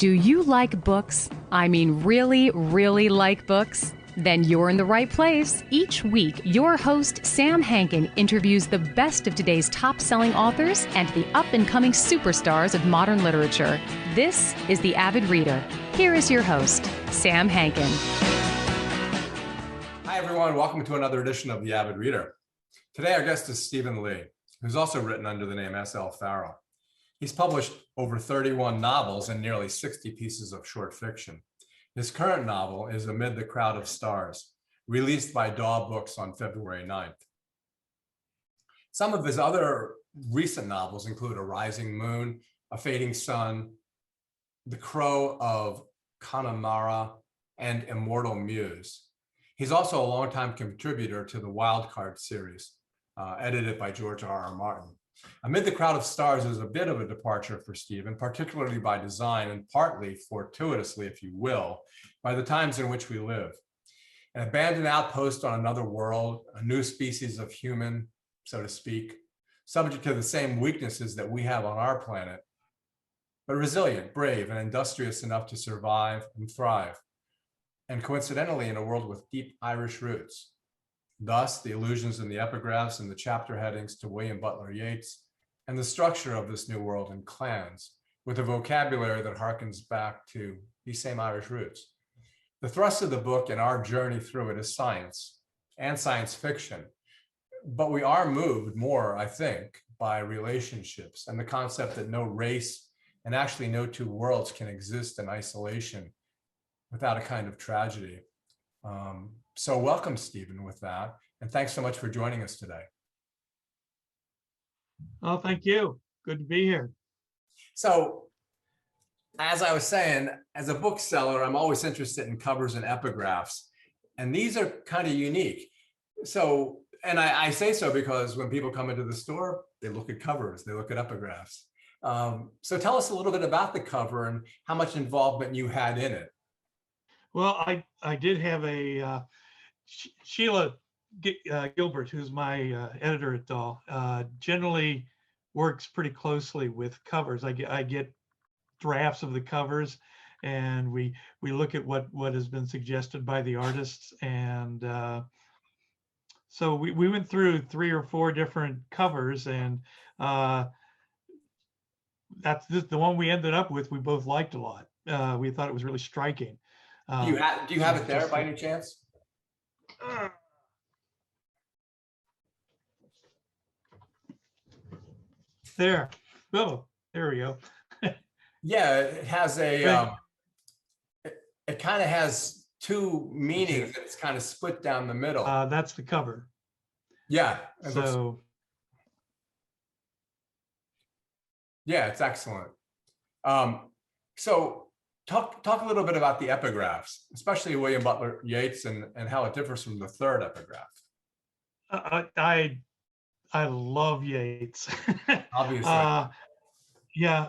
Do you like books? I mean, really, really like books? Then you're in the right place. Each week, your host, Sam Hankin, interviews the best of today's top-selling authors and the up-and-coming superstars of modern literature. This is The Avid Reader. Here is your host, Sam Hankin. Hi, everyone. Welcome to another edition of The Avid Reader. Today, our guest is Stephen Leigh, who's also written under the name S.L. Farrell. He's published over 31 novels and nearly 60 pieces of short fiction. His current novel is Amid the Crowd of Stars, released by Daw Books on February 9th. Some of his other recent novels include A Rising Moon, A Fading Sun, The Crow of Connemara, and Immortal Muse. He's also a longtime contributor to the Wildcard series, edited by George R.R. Martin. Amid the Crowd of Stars is a bit of a departure for Stephen, particularly by design and partly fortuitously, if you will, by the times in which we live. An abandoned outpost on another world, a new species of human, so to speak, subject to the same weaknesses that we have on our planet, but resilient, brave, and industrious enough to survive and thrive. And coincidentally, in a world with deep Irish roots. Thus, the allusions in the epigraphs and the chapter headings to William Butler Yeats, and the structure of this new world in clans, with a vocabulary that harkens back to these same Irish roots. The thrust of the book and our journey through it is science and science fiction, but we are moved more, I think, by relationships and the concept that no race and actually no two worlds can exist in isolation without a kind of tragedy. So welcome, Stephen, with that. And thanks so much for joining us today. Oh, thank you. Good to be here. So, as I was saying, as a bookseller, I'm always interested in covers and epigraphs. And these are kind of unique. So, and I say so because when people come into the store, they look at covers, they look at epigraphs. So tell us a little bit about the cover and how much involvement you had in it. Well, I did have a Sheila Gilbert, who's my editor at Daw, generally works pretty closely with covers. I get drafts of the covers, and we look at what has been suggested by the artists, and so we went through 3 or 4 different covers, and that's the one we ended up with. We both liked a lot. We thought it was really striking. Do you have it there by any chance? There. Oh, there we go. Yeah, it has a, it kind of has 2 meanings. It's kind of split down the middle. That's the cover. Yeah. So. Yeah, it's excellent. So talk a little bit about the epigraphs, especially William Butler Yeats and how it differs from the 3rd epigraph. I love Yeats. Obviously. Yeah,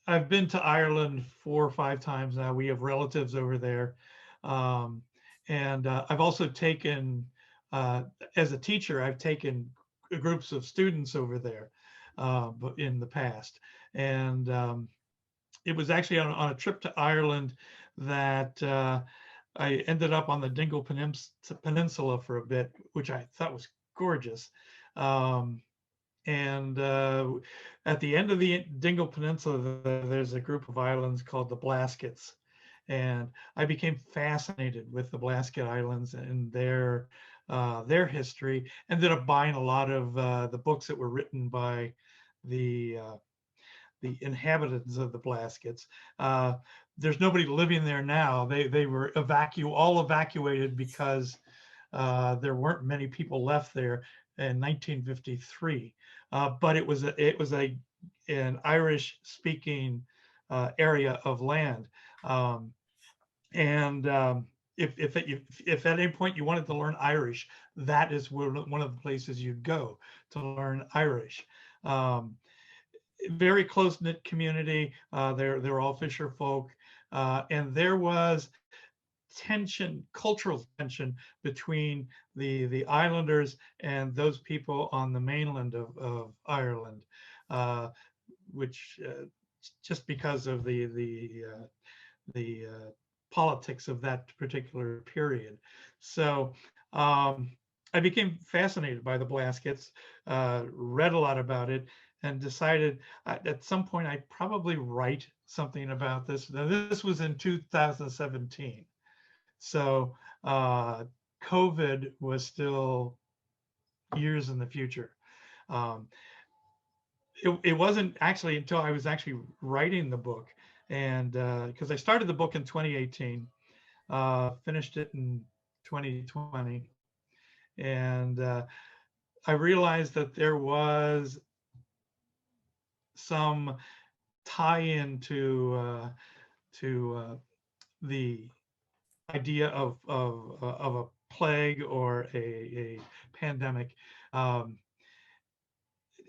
I've been to Ireland 4 or 5 times now. We have relatives over there, and I've also taken, as a teacher, I've taken groups of students over there in the past, and it was actually on a trip to Ireland that I ended up on the Dingle Peninsula for a bit, which I thought was gorgeous. And at the end of the Dingle Peninsula, there's a group of islands called the Blaskets. And I became fascinated with the Blasket Islands and their history. Ended up buying a lot of the books that were written by the inhabitants of the Blaskets. There's nobody living there now. They were all evacuated because there weren't many people left there in 1953. But it was an Irish speaking area of land. If at any point you wanted to learn Irish, that is one of the places you'd go to learn Irish. Very close-knit community. They're all fisher folk, and there was cultural tension between the islanders and those people on the mainland of Ireland. which just because of the politics of that particular period. So I became fascinated by the Blaskets, read a lot about it, and decided at some point I'd probably write something about this. Now, this was in 2017. So COVID was still years in the future. It wasn't actually until I was actually writing the book, and because I started the book in 2018, finished it in 2020, and I realized that there was some tie-in to the idea of a plague or a pandemic.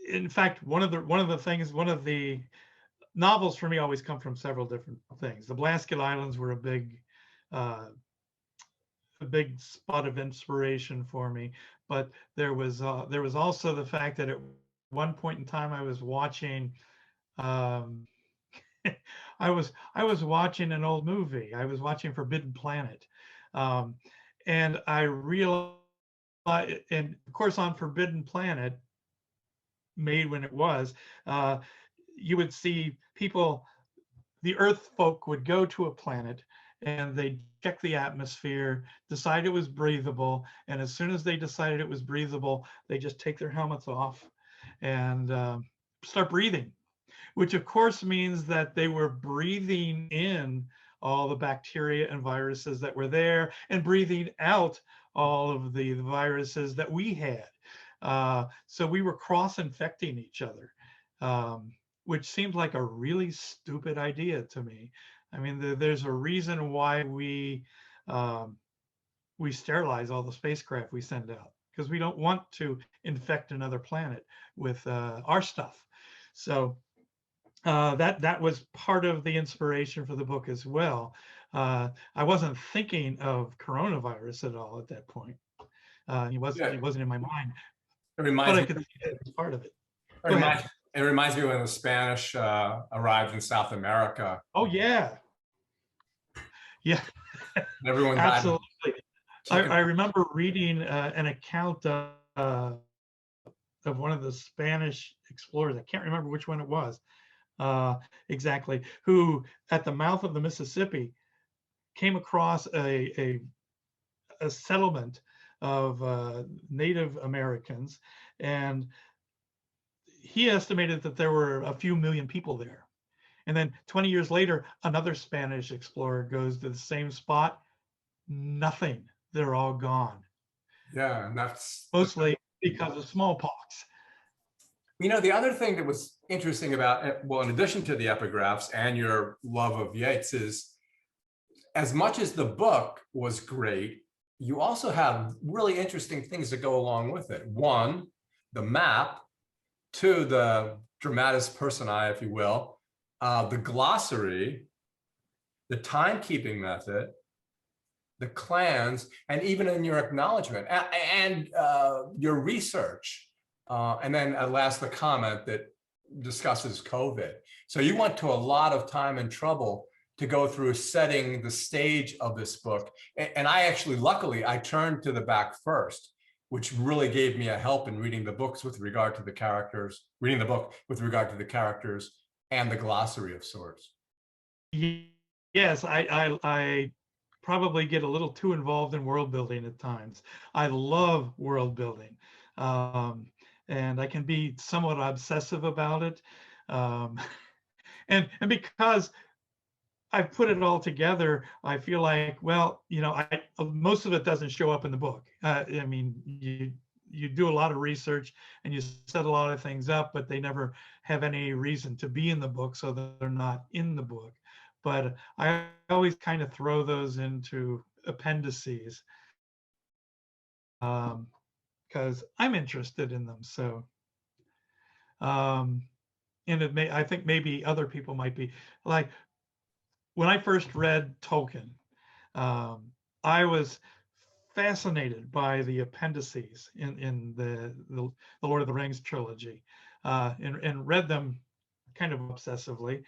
In fact, one of the novels for me always come from several different things. The Blasket Islands were a big spot of inspiration for me, but there was also the fact that at one point in time I was watching I was watching an old movie. I was watching Forbidden Planet, and I realized, and of course, on Forbidden Planet, made when it was, you would see people, the Earth folk would go to a planet and they check the atmosphere, decide it was breathable, and as soon as they decided it was breathable, they just take their helmets off and start breathing, which of course means that they were breathing in all the bacteria and viruses that were there and breathing out all of the viruses that we had. So we were cross-infecting each other, which seemed like a really stupid idea to me. I mean, there's a reason why we sterilize all the spacecraft we send out, because we don't want to infect another planet with our stuff. So that was part of the inspiration for the book as well. I wasn't thinking of coronavirus at all at that point. It wasn't in my mind. It reminds but me, I could see it as part of it. It reminds me when the Spanish arrived in South America. Oh yeah, yeah. Everyone Absolutely. died. I remember reading an account of one of the Spanish explorers. I can't remember which one it was exactly, who at the mouth of the Mississippi came across a settlement of Native Americans, and he estimated that there were a few million people there. And then 20 years later, another Spanish explorer goes to the same spot. Nothing. They're all gone. Yeah, and that's mostly because of smallpox. You know, the other thing that was interesting about it, well, in addition to the epigraphs and your love of Yeats, is as much as the book was great, you also have really interesting things that go along with it. One, the map. Two, the dramatis personae, if you will, the glossary, the timekeeping method, the clans, and even in your acknowledgement and your research. And then at last, the comment that discusses COVID. So you went to a lot of time and trouble to go through setting the stage of this book. And I actually, luckily, I turned to the back first, which really gave me a help in reading the books with regard to the characters, reading the book with regard to the characters and the glossary of sorts. Yes, I probably get a little too involved in world building at times. I love world building. And I can be somewhat obsessive about it. And because I've put it all together, I feel like, well, you know, most of it doesn't show up in the book. I mean, you do a lot of research and you set a lot of things up, but they never have any reason to be in the book, so they're not in the book. But I always kind of throw those into appendices because I'm interested in them. So, and I think maybe other people might be like, when I first read Tolkien, I was fascinated by the appendices in the Lord of the Rings trilogy, and read them kind of obsessively.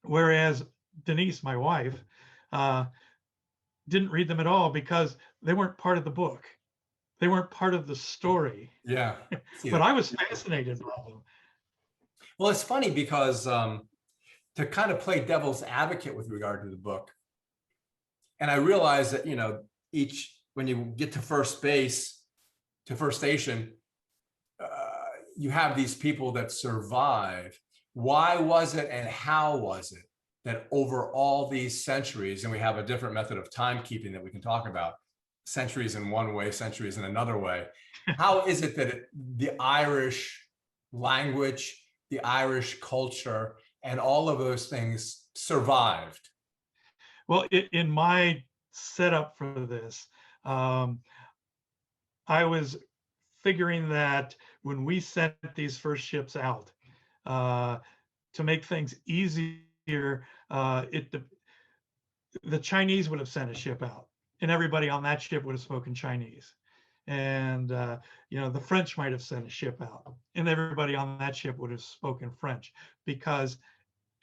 Whereas Denise, my wife, didn't read them at all because they weren't part of the book. They weren't part of the story. Yeah. But I was fascinated by them. Well, it's funny because to kind of play devil's advocate with regard to the book, and I realized that, when you get to first base, to first station, you have these people that survive. Why was it and how was it that over all these centuries, and we have a different method of timekeeping that we can talk about, centuries in one way, centuries in another way, how is it that the Irish language, the Irish culture, and all of those things survived? Well, in my setup for this, I was figuring that when we sent these first ships out, to make things easier, the Chinese would have sent a ship out, and everybody on that ship would have spoken Chinese. And the French might have sent a ship out, and everybody on that ship would have spoken French, because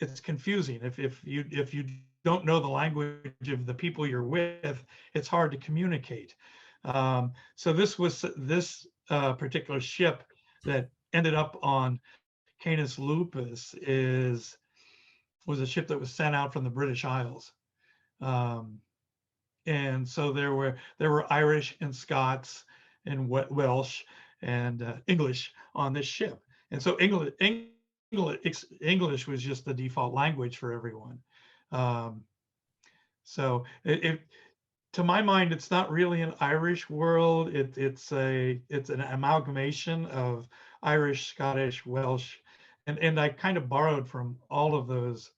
it's confusing. If you don't know the language of the people you're with, it's hard to communicate. So this particular ship that ended up on Canis Lupus was a ship that was sent out from the British Isles. And so there were Irish and Scots and Welsh and English on this ship. And so English was just the default language for everyone. So to my mind, it's not really an Irish world. It's an amalgamation of Irish, Scottish, Welsh, and I kind of borrowed from all of those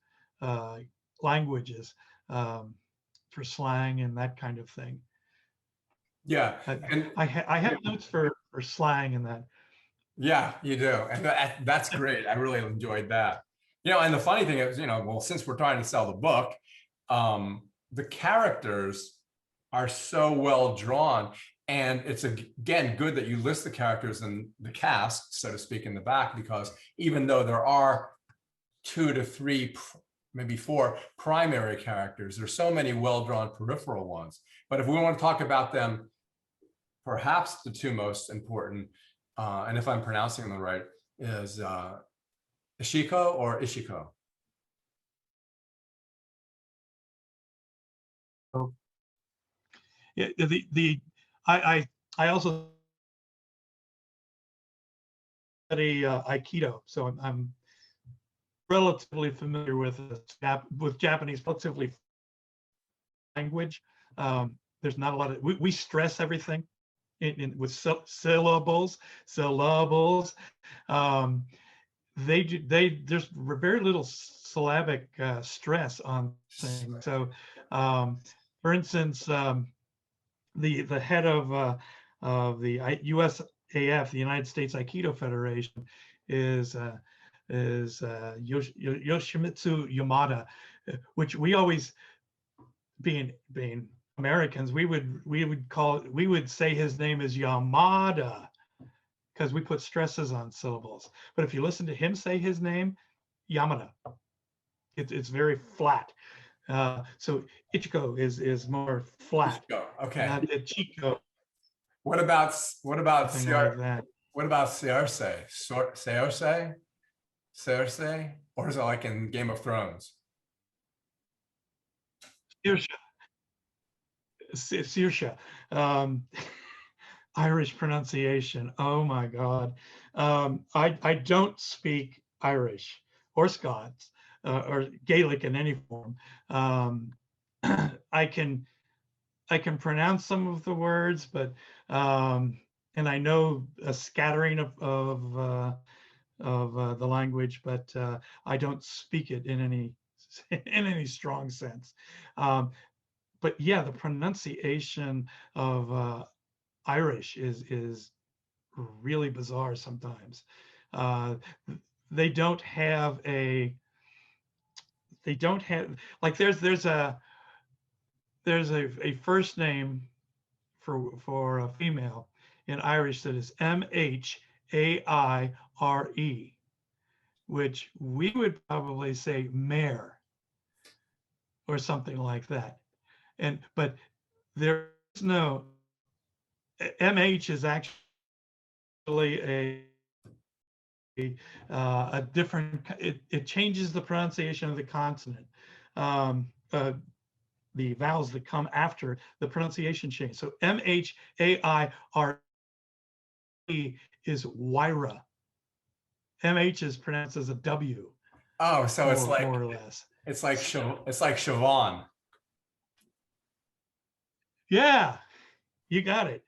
languages for slang and that kind of thing. Yeah, and I have notes for slang and that. Yeah, you do, and that's great. I really enjoyed that. And the funny thing is, well, since we're trying to sell the book, the characters are so well drawn, and it's again good that you list the characters and the cast, so to speak, in the back, because even though there are 2 to 3, maybe 4 primary characters, there's so many well-drawn peripheral ones. But if we want to talk about them, perhaps the 2 most important, and if I'm pronouncing them right, is Ishiko or Ishiko? Yeah, I also study Aikido, so I'm relatively familiar with Japanese, relatively language. There's not a lot of we stress everything with syllables. There's very little syllabic stress on things. So, for instance, the head of the USAF, the United States Aikido Federation, is Yoshimitsu Yamada, which we always, being Americans, we would say his name is Yamada, because we put stresses on syllables. But if you listen to him say his name, Yamada, it's very flat. So Ichiko is more flat. Ichiko, okay. Not Ichiko. What about Like that. What about Cersei? Cersei? Or is it like in Game of Thrones? Saoirse. Irish pronunciation. Oh my God. I don't speak Irish or Scots or Gaelic in any form. I can pronounce some of the words, but and I know a scattering of the language, but I don't speak it in any strong sense. But yeah, the pronunciation of Irish is really bizarre sometimes. They don't have like there's a first name for a female in Irish that is Mhaire, which we would probably say mare or something like that. But there is no, MH is actually a different, it changes the pronunciation of the consonant. The vowels that come after the pronunciation change. So MHAIRE is Wyra. MH is pronounced as a W. Oh, so it's like more or less. It's like Siobhan. Yeah, you got it.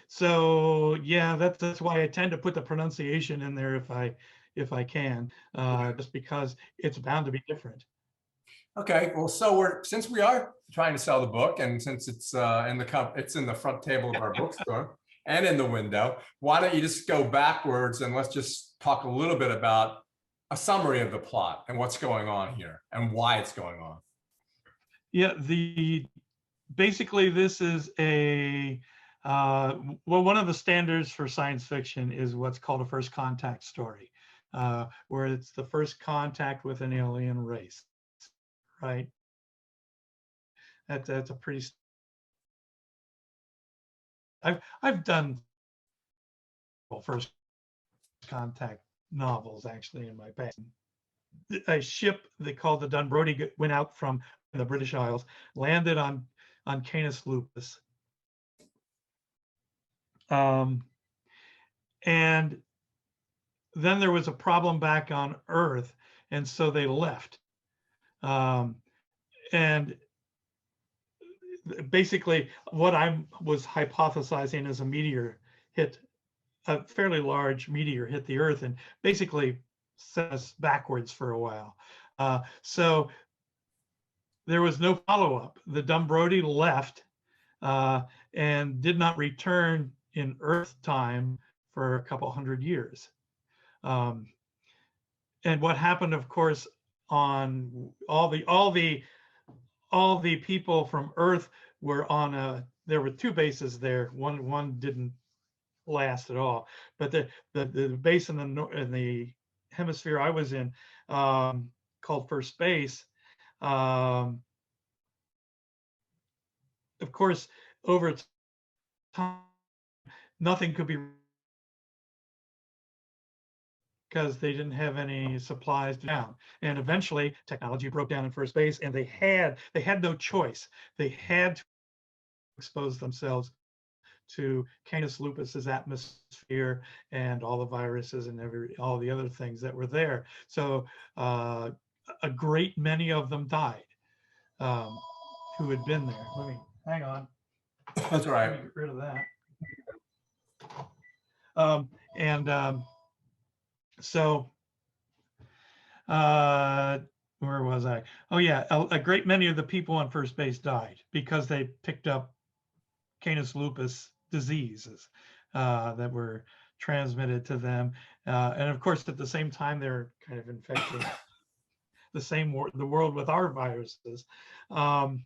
So yeah, that's why I tend to put the pronunciation in there if I can, just because it's bound to be different. Okay, well, so since we are trying to sell the book, and since it's it's in the front table of our bookstore and in the window, why don't you just go backwards and let's just talk a little bit about a summary of the plot and what's going on here and why it's going on. Yeah, basically this is well, one of the standards for science fiction is what's called a first contact story, where it's the first contact with an alien race, right? That's a pretty. I've done first contact novels actually in my past. A ship they called the Dunbrody went out from the British Isles, landed on Canis Lupus, and then there was a problem back on Earth, and so they left. And basically, what I was hypothesizing is a meteor hit, a fairly large meteor hit the Earth, and basically sent us backwards for a while. So there was no follow-up. The Dunbrody left and did not return in Earth time for a couple hundred years. And what happened, of course, on all the people from Earth were on there were two bases there. One didn't last at all, but the base in the hemisphere I was in, called First Base, of course, over time, nothing could be, because they didn't have any supplies down. And eventually technology broke down in First Base, and they had no choice. They had to expose themselves to Canis Lupus's atmosphere and all the viruses and all the other things that were there. So a great many of them died, who had been there. Let me hang on. That's right. Let me get rid of that. So where was I? Oh yeah, a great many of the people on First Base died because they picked up Canis Lupus diseases that were transmitted to them, and of course at the same time they're kind of infecting the world with our viruses. But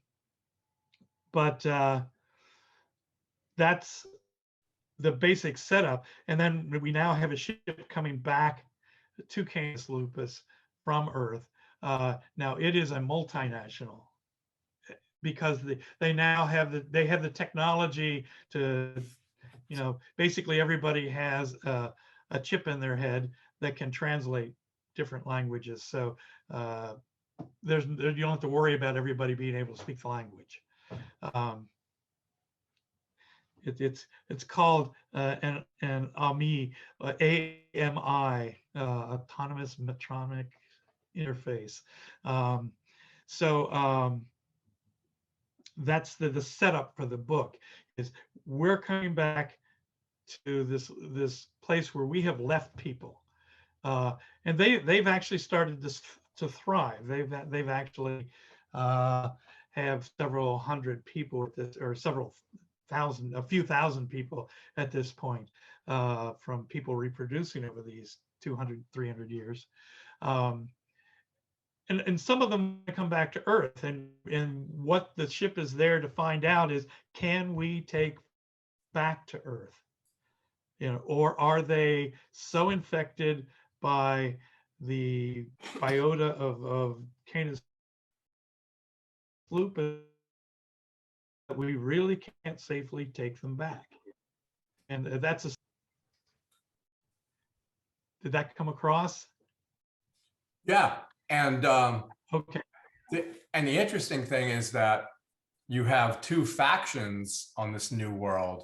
that's the basic setup, and then we now have a ship coming back to Canis Lupus from Earth. Now it is a multinational, because they now have the technology to, basically everybody has a chip in their head that can translate different languages. So you don't have to worry about everybody being able to speak the language. It's called an AMI, AMI, Autonomous Metronic Interface. That's the setup for the book. Is we're coming back to this place where we have left people, and they've actually started to thrive. They've actually have several hundred people at this, or a few thousand people at this point, from people reproducing over these 200, 300 years. And some of them come back to Earth, and what the ship is there to find out is, can we take back to Earth? Or are they so infected by the biota of Canis lupus that we really can't safely take them back. And that's a, did that come across? Yeah. And Okay. and the interesting thing is that you have two factions on this new world.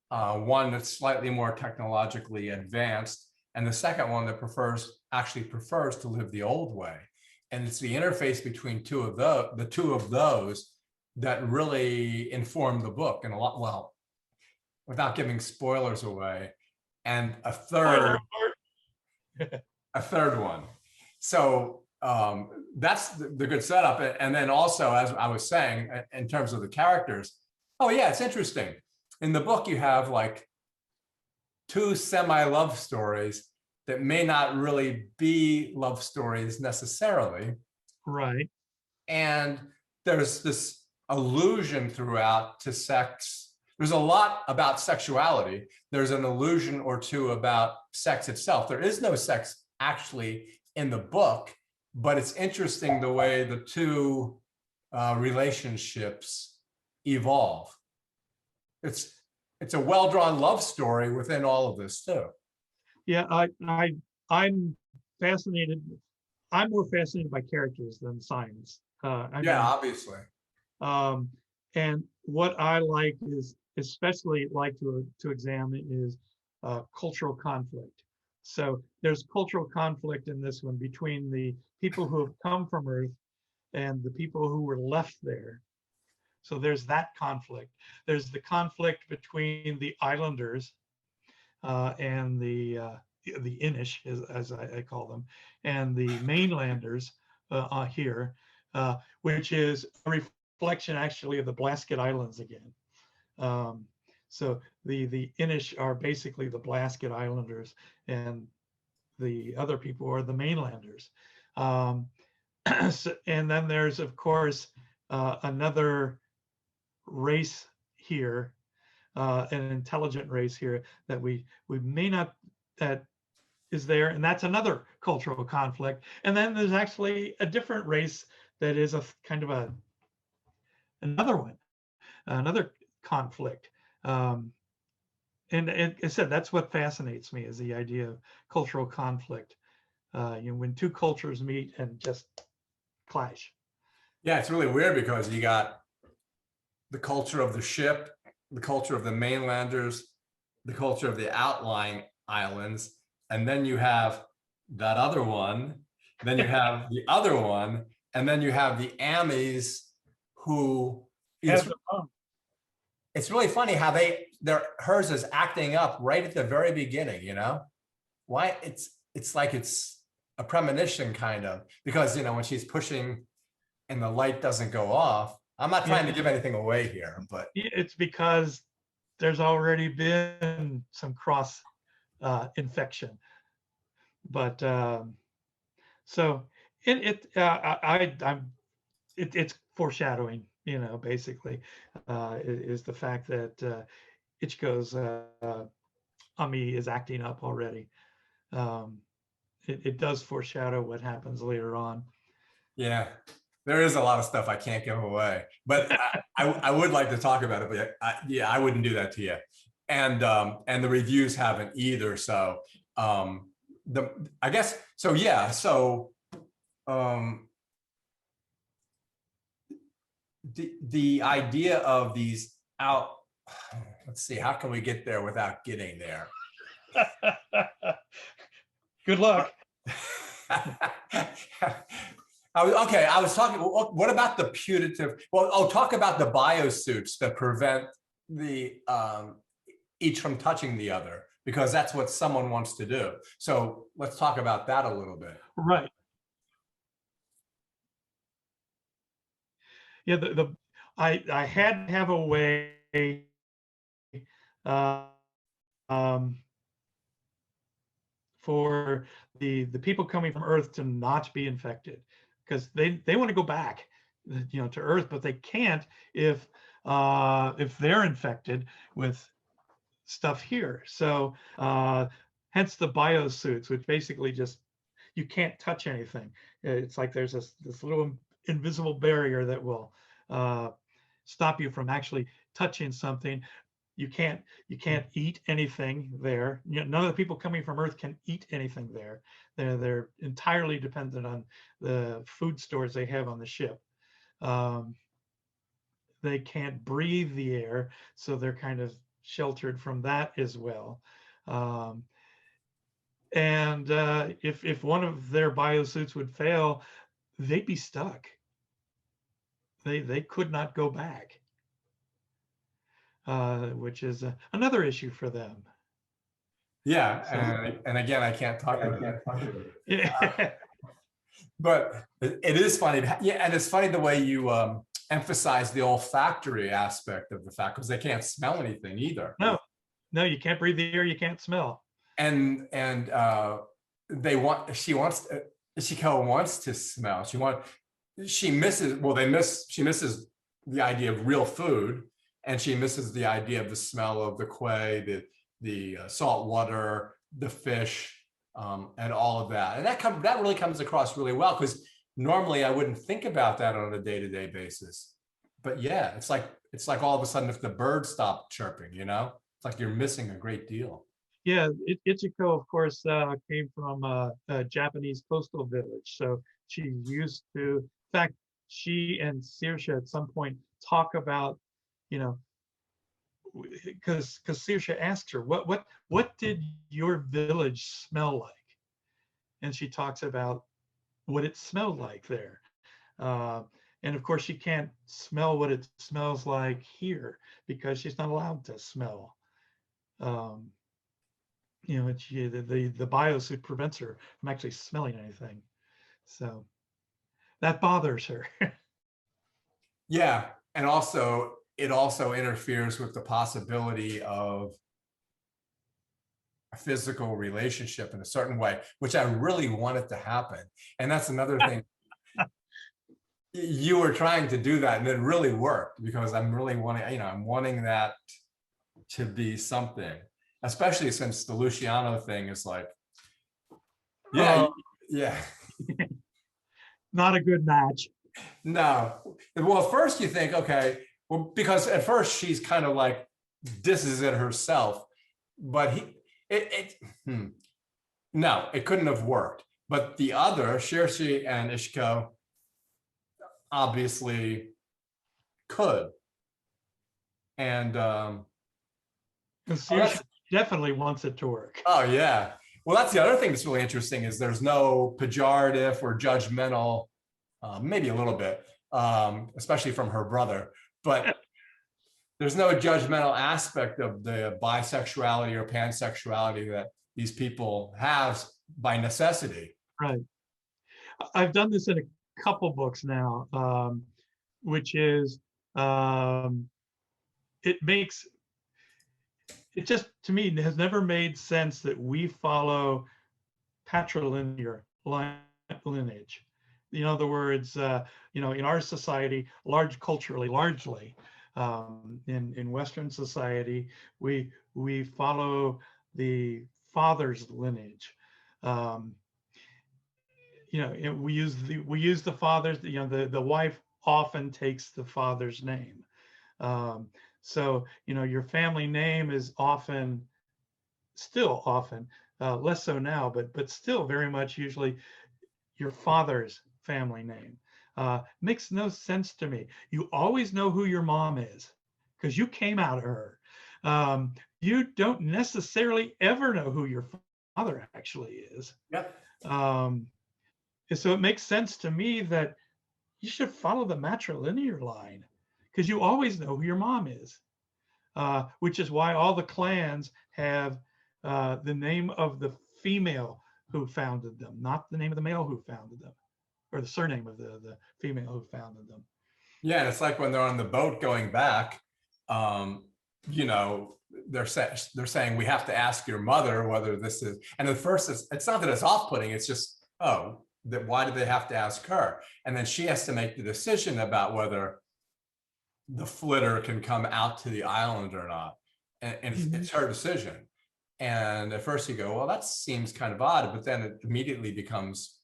One that's slightly more technologically advanced, and the second one that actually prefers to live the old way. And it's the interface between the two of those that really inform the book and a lot, well, without giving spoilers away, and a third one. So that's the good setup. And then also, as I was saying, in terms of the characters, oh yeah, it's interesting. In the book, you have like two semi-love stories that may not really be love stories necessarily. Right. And there's this allusion throughout to sex. There's a lot about sexuality. There's an allusion or two about sex itself. There is no sex actually in the book, but it's interesting the way the two relationships evolve. It's a well-drawn love story within all of this too. Yeah, I'm fascinated. I'm more fascinated by characters than science. Obviously. And what I like is, especially like to examine, is cultural conflict. So there's cultural conflict in this one between the people who have come from Earth and the people who were left there. So there's that conflict. There's the conflict between the islanders and the Inish, as I call them, and the mainlanders here, which is a reflection actually of the Blasket Islands again. So the Inish are basically the Blasket Islanders, and the other people are the mainlanders. And then there's, of course, another race here, an intelligent race here that we may not, that is there, and that's another cultural conflict. And then there's actually a different race that is a kind of another conflict. And I said that's what fascinates me, is the idea of cultural conflict. When two cultures meet and just clash. Yeah, it's really weird because you got the culture of the ship, the culture of the mainlanders, the culture of the outlying islands, and then you have that other one, then you have the other one, and then you have the Amis who it's really funny how hers is acting up right at the very beginning, why it's like it's a premonition kind of, because when she's pushing and the light doesn't go off. I'm not trying to give anything away here, but it's because there's already been some cross infection. But so it's foreshadowing, basically, is the fact that Ichiko's Ami is acting up already. It does foreshadow what happens later on. Yeah, there is a lot of stuff I can't give away, but I would like to talk about it, but I wouldn't do that to you. And the reviews haven't either. So I guess, so yeah, so the idea of these let's see, how can we get there without getting there? Good luck. I was talking, what about the putative, talk about the biosuits that prevent the each from touching the other, because that's what someone wants to do. So let's talk about that a little bit. Right. Yeah, I had to have a way for the people coming from Earth to not be infected, because they want to go back, to Earth, but they can't if they're infected with stuff here. So hence the biosuits, which basically just, you can't touch anything. It's like there's this little invisible barrier that will stop you from actually touching something. You can't eat anything there. None of the people coming from Earth can eat anything there. They're entirely dependent on the food stores they have on the ship. They can't breathe the air, so they're kind of sheltered from that as well. And if one of their biosuits would fail, they'd be stuck. They could not go back, which is another issue for them. Yeah, So, and again, I can't talk about it. yeah. But it is funny. Yeah, and it's funny the way you emphasize the olfactory aspect of the fact, because they can't smell anything either. No, you can't breathe the air, you can't smell. And Ishiko wants to smell. She misses the idea of real food, and she misses the idea of the smell of the quay, the salt water, the fish, and all of that. And that really comes across really well, because normally I wouldn't think about that on a day-to-day basis. But yeah, it's like all of a sudden if the birds stop chirping, it's like you're missing a great deal. Yeah, Ichiko, of course, came from a Japanese coastal village. So she used to, in fact, she and Saoirse at some point talk about, because Saoirse asks her, what did your village smell like? And she talks about what it smelled like there. And of course, she can't smell what it smells like here because she's not allowed to smell. The biosuit prevents her from actually smelling anything. So that bothers her. Yeah, and it also interferes with the possibility of a physical relationship in a certain way, which I really want it to happen. And that's another thing. You were trying to do that, and it really worked, because I'm really wanting, I'm wanting that to be something, especially since the Luciano thing is like, yeah. Not a good match. No. Well, at first you think, okay, well, because at first she's kind of like, this is it herself, but no, it couldn't have worked. But the other, Shirshi and Ishiko, obviously could. And Saoirse definitely wants it to work. Oh yeah. Well, that's the other thing that's really interesting, is there's no pejorative or judgmental, maybe a little bit, especially from her brother, but there's no judgmental aspect of the bisexuality or pansexuality that these people have by necessity. Right. I've done this in a couple books now, which is, it just, to me, has never made sense that we follow patrilinear lineage. In other words, in our society, largely, in Western society, we follow the father's lineage. We use the father's. The wife often takes the father's name. So your family name is still often, less so now, but still very much usually your father's family name. Makes no sense to me. You always know who your mom is because you came out of her. You don't necessarily ever know who your father actually is. Yep. So it makes sense to me that you should follow the matrilinear line, because you always know who your mom is, which is why all the clans have the name of the female who founded them, not the name of the male who founded them, or the surname of the female who founded them. Yeah, and it's like when they're on the boat going back, they're saying we have to ask your mother whether this is, and at first it's not that it's off-putting, it's just, why do they have to ask her? And then she has to make the decision about whether the flitter can come out to the island or not. And it's her decision. And at first you go, well, that seems kind of odd, but then it immediately becomes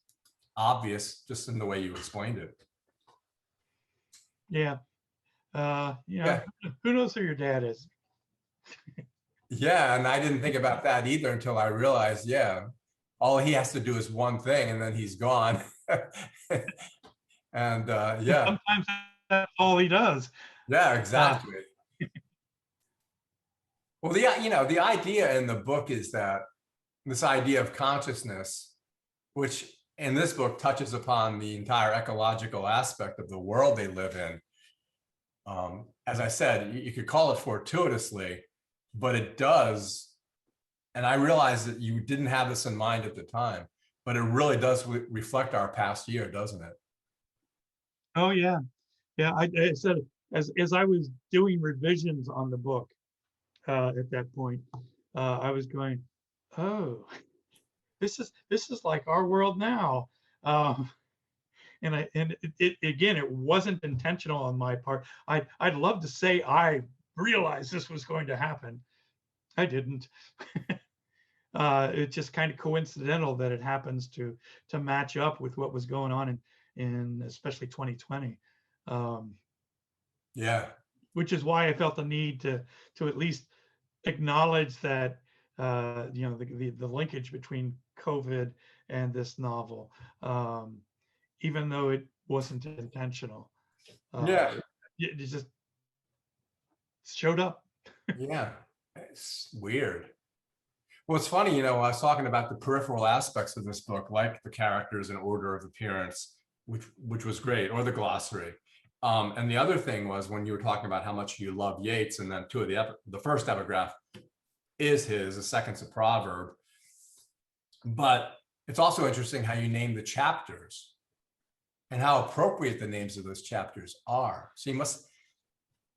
obvious just in the way you explained it. Yeah. Yeah. Who knows who your dad is? Yeah. And I didn't think about that either until I realized, yeah, all he has to do is one thing and then he's gone. And yeah. Sometimes that's all he does. Yeah, exactly. Well, the idea in the book is that this idea of consciousness, which in this book touches upon the entire ecological aspect of the world they live in. As I said, you could call it fortuitously, but it does. And I realize that you didn't have this in mind at the time, but it really does reflect our past year, doesn't it? Oh yeah. Yeah. I said, as I was doing revisions on the book at that point, I was going, oh, this is like our world now. And it again, it wasn't intentional on my part. I'd love to say I realized this was going to happen. I didn't. It's just kind of coincidental that it happens to match up with what was going on in especially 2020. Yeah. Which is why I felt the need to at least acknowledge that the linkage between COVID and this novel, even though it wasn't intentional. Yeah. It just showed up. Yeah. It's weird. Well, it's funny, I was talking about the peripheral aspects of this book, like the characters in order of appearance, which was great, or the glossary. And the other thing was when you were talking about how much you love Yeats, and then the first epigraph is his, the second's a proverb. But it's also interesting how you name the chapters and how appropriate the names of those chapters are. So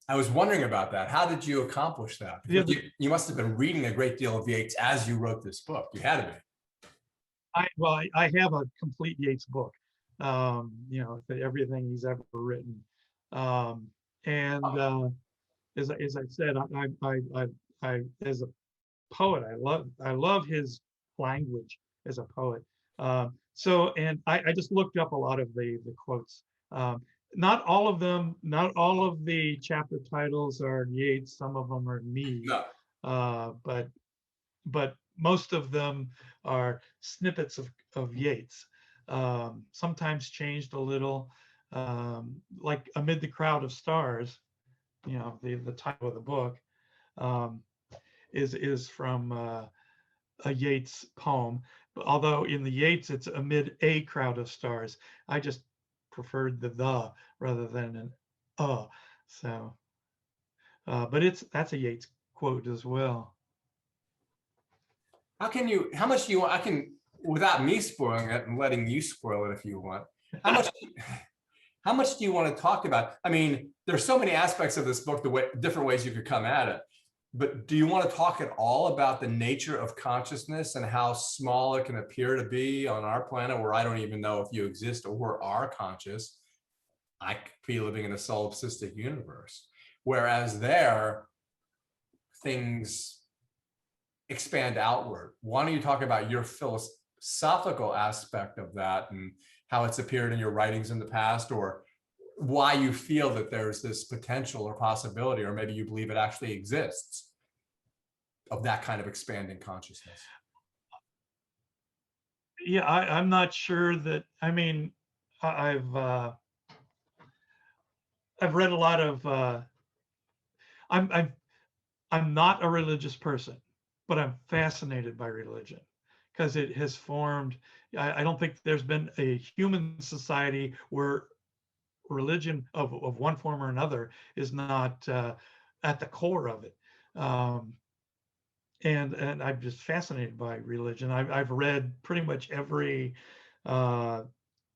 I was wondering about that. How did you accomplish that? Yeah, you must have been reading a great deal of Yeats as you wrote this book. You had to be. I have a complete Yeats book, everything he's ever written. And as I said, I as a poet, I love his language as a poet. And I just looked up a lot of the quotes. Not all of them, not all of the chapter titles are Yeats. Some of them are me. No. But most of them are snippets of Yeats, sometimes changed a little, like Amid the Crowd of Stars, the title of the book, is from a Yeats poem. Although in the Yeats, it's Amid a Crowd of Stars. I just preferred the rather than an So, but that's a Yeats quote as well. How much do you want? I can, without me spoiling it and letting you spoil it if you want, how much do you want to talk about? I mean, there's so many aspects of this book, different ways you could come at it. But do you want to talk at all about the nature of consciousness and how small it can appear to be on our planet, where I don't even know if you exist or are conscious? I could be living in a solipsistic universe. Whereas there, things expand outward. Why don't you talk about your philosophical aspect of that and how it's appeared in your writings in the past, or why you feel that there's this potential or possibility, or maybe you believe it actually exists, of that kind of expanding consciousness? Yeah, I'm not sure that, I mean, I've read a lot of, I'm not a religious person, but I'm fascinated by religion because it has formed, I don't think there's been a human society where religion of one form or another is not at the core of it. And I'm just fascinated by religion. I've read pretty much every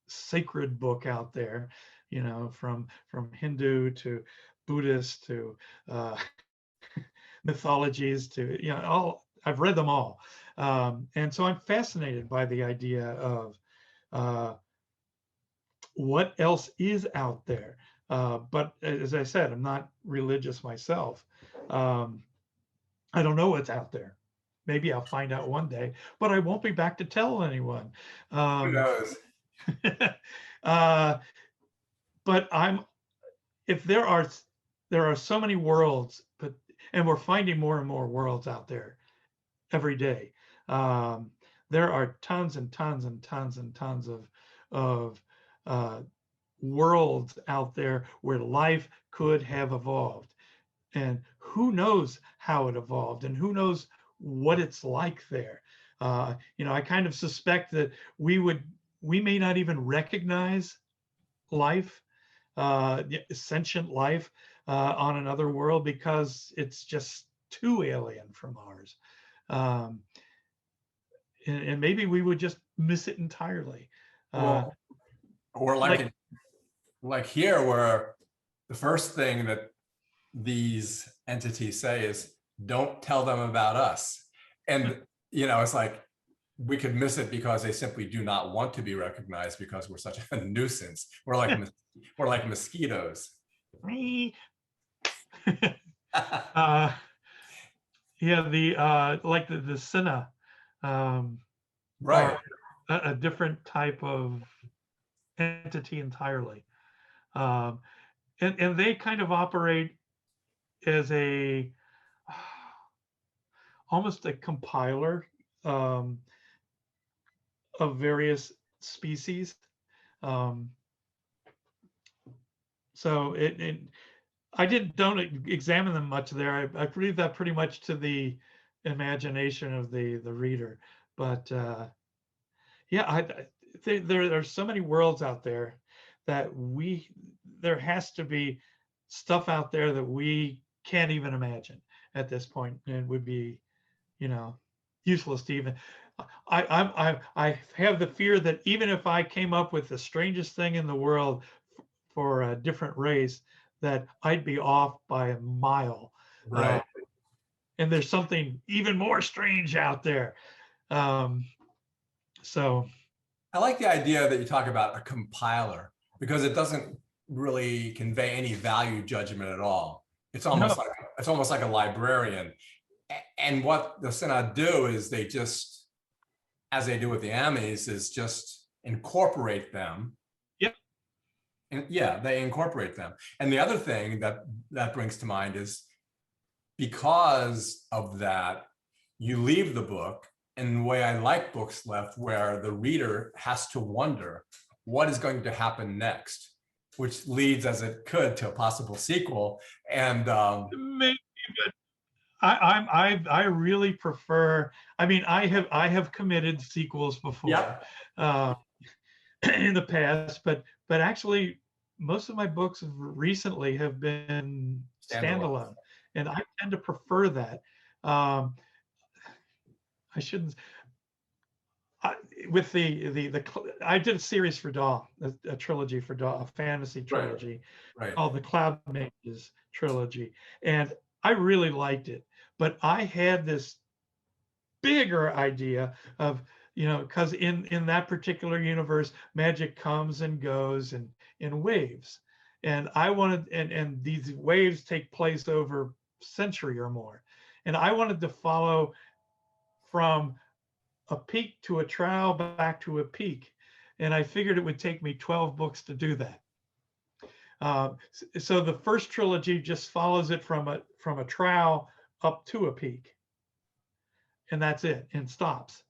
sacred book out there, from Hindu to Buddhist to mythologies to, I've read them all. And so I'm fascinated by the idea of what else is out there. But as I said, I'm not religious myself. I don't know what's out there. maybe I'll find out one day, but I won't be back to tell anyone. Who knows? uh, but if there are so many worlds, and we're finding more and more worlds out there every day. There are tons and tons and tons and tons of worlds out there where life could have evolved, and who knows how it evolved, and who knows what it's like there. I kind of suspect that we may not even recognize life, sentient life, on another world, because it's just too alien from ours. And maybe we would just miss it entirely. Well, or like here, where the first thing that these entities say is, don't tell them about us. And, it's like, we could miss it because they simply do not want to be recognized because we're such a nuisance. We're like mosquitoes. Like the Cinna, Right. a different type of entity entirely. And they kind of operate as almost a compiler of various species. So I don't examine them much there. I leave that pretty much to the imagination of the reader. But there are so many worlds out there that there has to be stuff out there that we can't even imagine at this point, and would be, useless to even. I have the fear that even if I came up with the strangest thing in the world for a different race, that I'd be off by a mile. Right. And there's something even more strange out there. So I like the idea that you talk about a compiler, because it doesn't really convey any value judgment at all. It's almost like a librarian. And what the Synod do is they just, as they do with the Ames, is just incorporate them. Yep. And they incorporate them. And the other thing that brings to mind is, because of that, you leave the book in the way I like books left, where the reader has to wonder what is going to happen next, which leads, as it could, to a possible sequel. And maybe, but I really prefer. I mean, I have committed sequels before, in the past, but actually, most of my books recently have been standalone, and I tend to prefer that. I shouldn't. With I did a series for Dahl, a trilogy for Dahl, a fantasy trilogy, called the Cloud Mages trilogy, and I really liked it. But I had this bigger idea of, because in that particular universe, magic comes and goes in waves, and I wanted, and these waves take place over a century or more, and I wanted to follow from a peak to a trowel back to a peak, and I figured it would take me 12 books to do that. So the first trilogy just follows it from a trowel up to a peak, and that's it, and stops.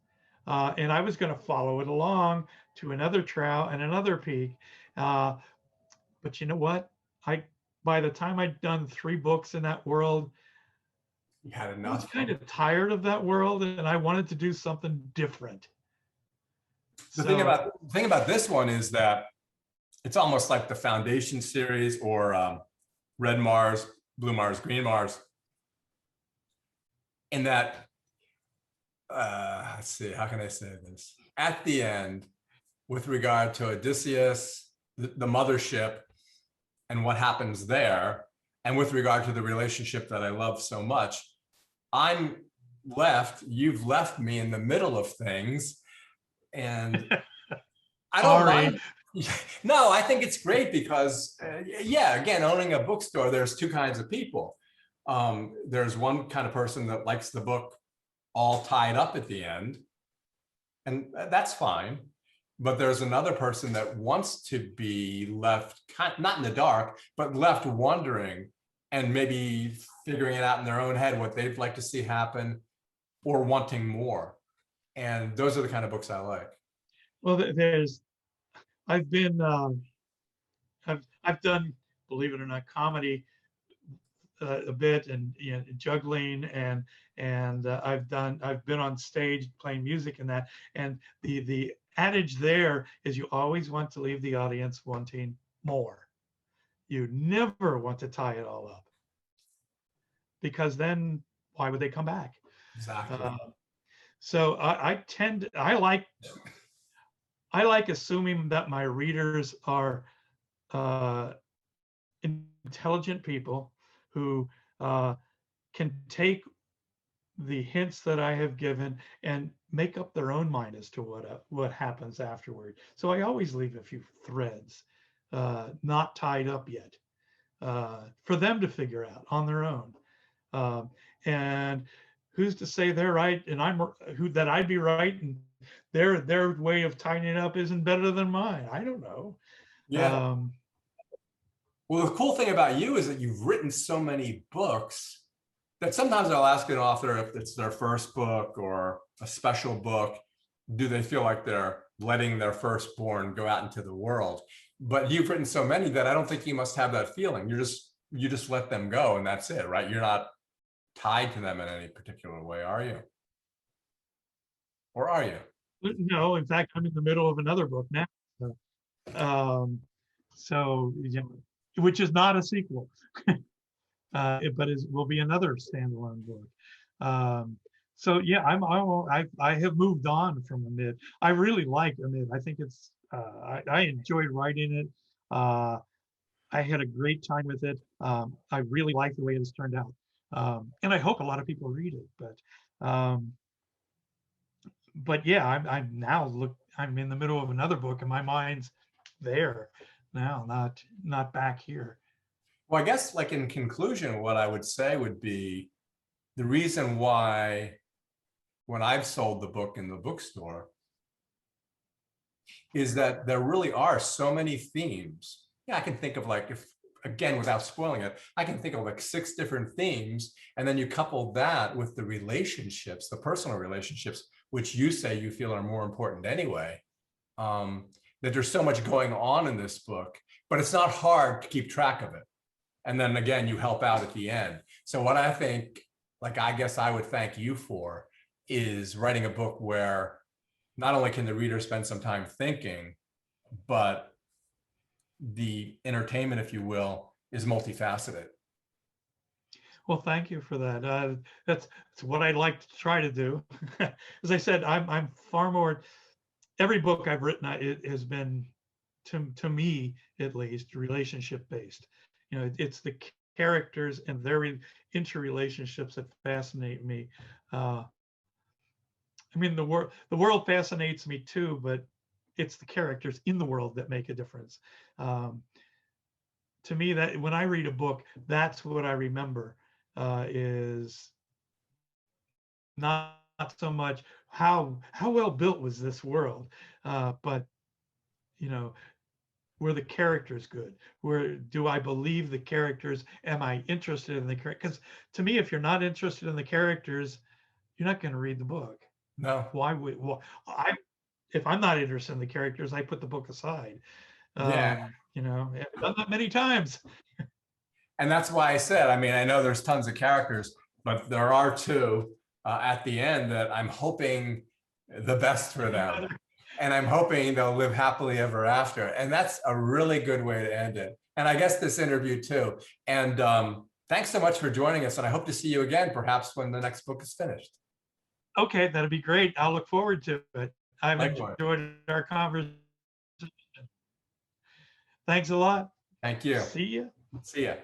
And I was going to follow it along to another trowel and another peak, but you know what? By the time I'd done 3 books in that world, you had enough. I was kind of tired of that world, and I wanted to do something different. The thing about this one is that it's almost like the Foundation series, or Red Mars, Blue Mars, Green Mars, in that, let's see, how can I say this? At the end, with regard to Odysseus, the mothership, and what happens there, and with regard to the relationship that I love so much, you've left me in the middle of things, and I don't mind. No, I think it's great because, again, owning a bookstore, there's 2 kinds of people. There's one kind of person that likes the book all tied up at the end. And that's fine. But there's another person that wants to be left, not in the dark, but left wondering and maybe figuring it out in their own head what they'd like to see happen or wanting more. And those are the kind of books I like. Well, I've been, I've done, believe it or not, comedy a bit, and juggling, and I've been on stage playing music and that. And the adage there is you always want to leave the audience wanting more. You never want to tie it all up, because then why would they come back? Exactly. So I like assuming that my readers are intelligent people who can take the hints that I have given and make up their own mind as to what happens afterward. So I always leave a few threads not tied up yet for them to figure out on their own. And who's to say they're right and that I'd be right and their way of tying it up isn't better than mine? I don't know. Yeah. Well, the cool thing about you is that you've written so many books that sometimes I'll ask an author if it's their first book or a special book, do they feel like they're letting their firstborn go out into the world? But you've written so many that I don't think you must have that feeling. You just let them go and that's it, right? You're not tied to them in any particular way, are you? Or are you? No, in fact, I'm in the middle of another book now. So, which is not a sequel, but will be another standalone book. So yeah, I have moved on from Amid. I really like Amid. I think it's I enjoyed writing it. I had a great time with it. I really like the way it's turned out, and I hope a lot of people read it. But yeah, I'm in the middle of another book, and my mind's there now, not back here. Well, I guess like in conclusion, what I would say would be the reason why when I've sold the book in the bookstore is that there really are so many themes. Yeah, I can think of like, if again, without spoiling it, I can think of like 6 different themes. And then you couple that with the relationships, the personal relationships, which you say you feel are more important anyway. That there's so much going on in this book, but it's not hard to keep track of it. And then again, you help out at the end. So what I think, like, I guess I would thank you for is writing a book where not only can the reader spend some time thinking, but the entertainment, if you will, is multifaceted. Well, thank you for that. That's what I'd like to try to do. As I said, I'm far more. Every book I've written, it has been, to me at least, relationship based. It's the characters and their interrelationships that fascinate me. I mean, the world fascinates me too, but it's the characters in the world that make a difference. To me, that when I read a book, that's what I remember, is not so much how well built was this world, but were the characters good? Do I believe the characters? Am I interested in the characters? Because to me, if you're not interested in the characters, you're not going to read the book. No. Why would? Well, if I'm not interested in the characters, I put the book aside. Yeah. I've done that many times. And that's why I said, I mean, I know there's tons of characters, but there are 2 at the end that I'm hoping the best for them. And I'm hoping they'll live happily ever after. And that's a really good way to end it. And I guess this interview too. And thanks so much for joining us. And I hope to see you again, perhaps when the next book is finished. Okay, that'd be great. I'll look forward to it. I've Likewise. enjoyed our conversation. Thanks a lot. Thank you. See ya. See ya.